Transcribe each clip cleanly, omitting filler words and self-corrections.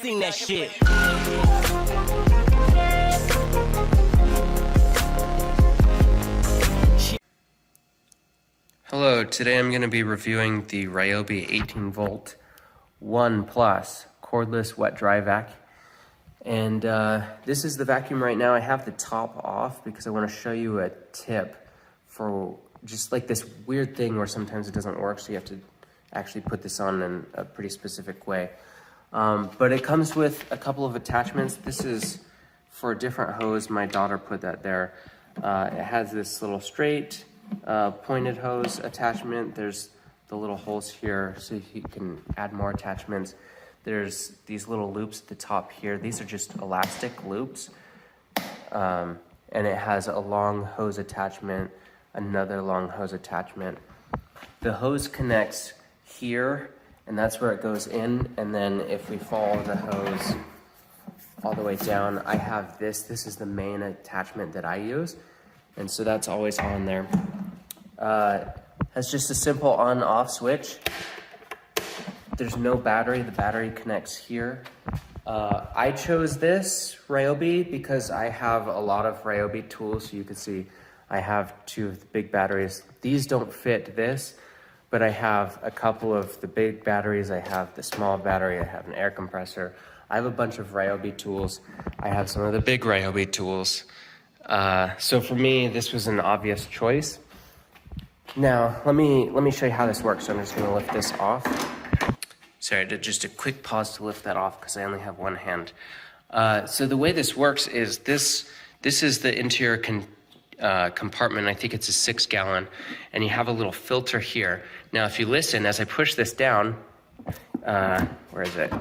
sing that shit. Hello, today I'm going to be reviewing the Ryobi 18 volt 1 Plus cordless wet dry vac. And this is the vacuum right now. I have the top off because I want to show you a tip for just like this weird thing where sometimes it doesn't work, so you have to actually put this on in a pretty specific way. But it comes with a couple of attachments. This is for a different hose. My daughter put that there. It has this little straight pointed hose attachment. There's the little holes here so you can add more attachments. There's these little loops at the top here. These are just elastic loops. And it has a long hose attachment, another long hose attachment. The hose connects here, and that's where it goes in. And then if we follow the hose all the way down, I have this. This is the main attachment that I use. And so that's always on there. Has just a simple on-off switch. There's no battery. The battery connects here. I chose this Ryobi because I have a lot of Ryobi tools. So you can see I have two of the big batteries. These don't fit this, but I have a couple of the big batteries. I have the small battery. I have an air compressor. I have a bunch of Ryobi tools. I have some of the big Ryobi tools. So for me, this was an obvious choice. Now, let me show you how this works. So I'm just gonna lift this off. Sorry, I did just a quick pause to lift that off because I only have one hand. So the way this works is this is the interior compartment. I think it's a 6-gallon, and you have a little filter here. Now, if you listen, as I push this down, where is it?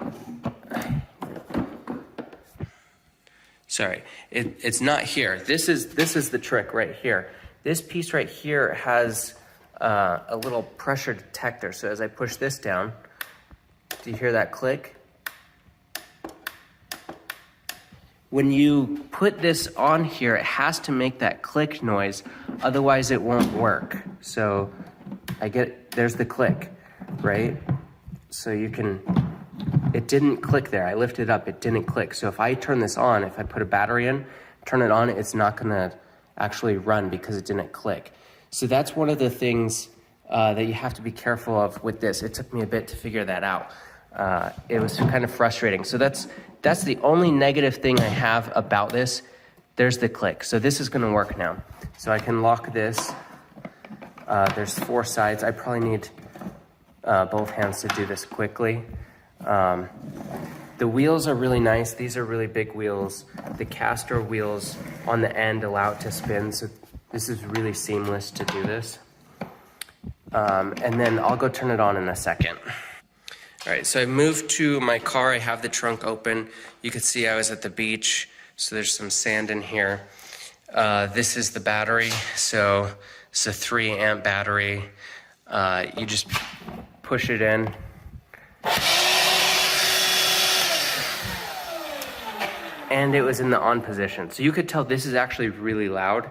Sorry, it's not here. This is the trick right here. This piece right here has a little pressure detector. So as I push this down, do you hear that click? When you put this on here, it has to make that click noise, otherwise it won't work. So there's the click, right? So it didn't click there. I lifted it up, it didn't click. So if I turn this on, if I put a battery in, turn it on, it's not gonna actually run because it didn't click. So that's one of the things that you have to be careful of with this. It took me a bit to figure that out. It was kind of frustrating. So that's the only negative thing I have about this. There's the click. So this is gonna work now. So I can lock this. There's 4 sides. I probably need both hands to do this quickly. The wheels are really nice. These are really big wheels. The caster wheels on the end allow it to spin. So this is really seamless to do this. And then I'll go turn it on in a second. All right, so I moved to my car. I have the trunk open. You can see I was at the beach, so there's some sand in here. This is the battery. So it's a 3-amp battery. You just push it in. And it was in the on position. So you could tell this is actually really loud.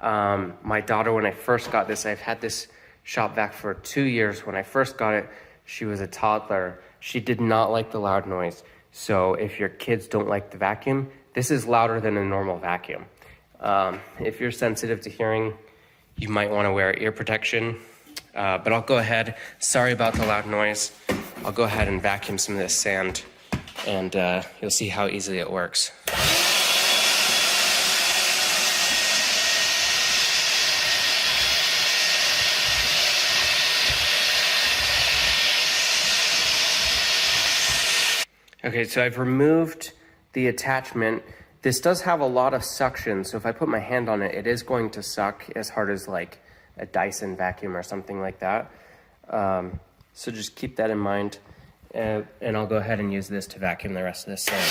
My daughter, when I first got this, I've had this shop vac for 2 years. When I first got it, she was a toddler. She did not like the loud noise. So if your kids don't like the vacuum, this is louder than a normal vacuum. If you're sensitive to hearing, you might want to wear ear protection. But I'll go ahead. Sorry about the loud noise. I'll go ahead and vacuum some of this sand, and you'll see how easily it works. Okay, so I've removed the attachment. This does have a lot of suction, so if I put my hand on it, it is going to suck as hard as like a Dyson vacuum or something like that. So just keep that in mind. And I'll go ahead and use this to vacuum the rest of this sand.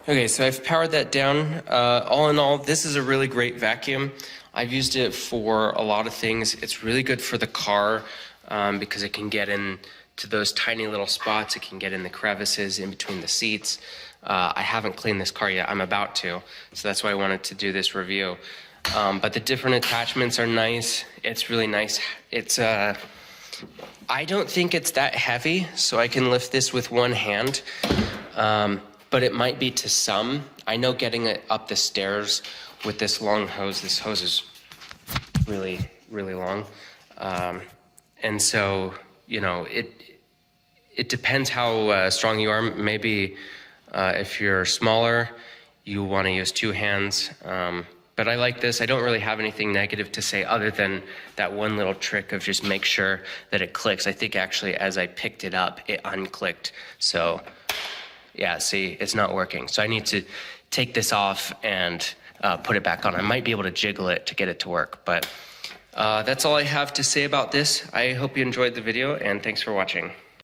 Okay, so I've powered that down. All in all, this is a really great vacuum. I've used it for a lot of things. It's really good for the car because it can get in to those tiny little spots. It can get in the crevices in between the seats. I haven't cleaned this car yet. I'm about to, so that's why I wanted to do this review. But the different attachments are nice. It's really nice. It's I don't think it's that heavy, so I can lift this with one hand. But it might be to some. I know getting it up the stairs with this long hose, this hose is really, really long. And so, you know, it depends how strong you are. Maybe if you're smaller, you want to use two hands. But I like this. I don't really have anything negative to say other than that one little trick of just make sure that it clicks. I think actually as I picked it up, it unclicked. So yeah, see, it's not working. So I need to take this off and put it back on. I might be able to jiggle it to get it to work, but that's all I have to say about this. I hope you enjoyed the video, and thanks for watching.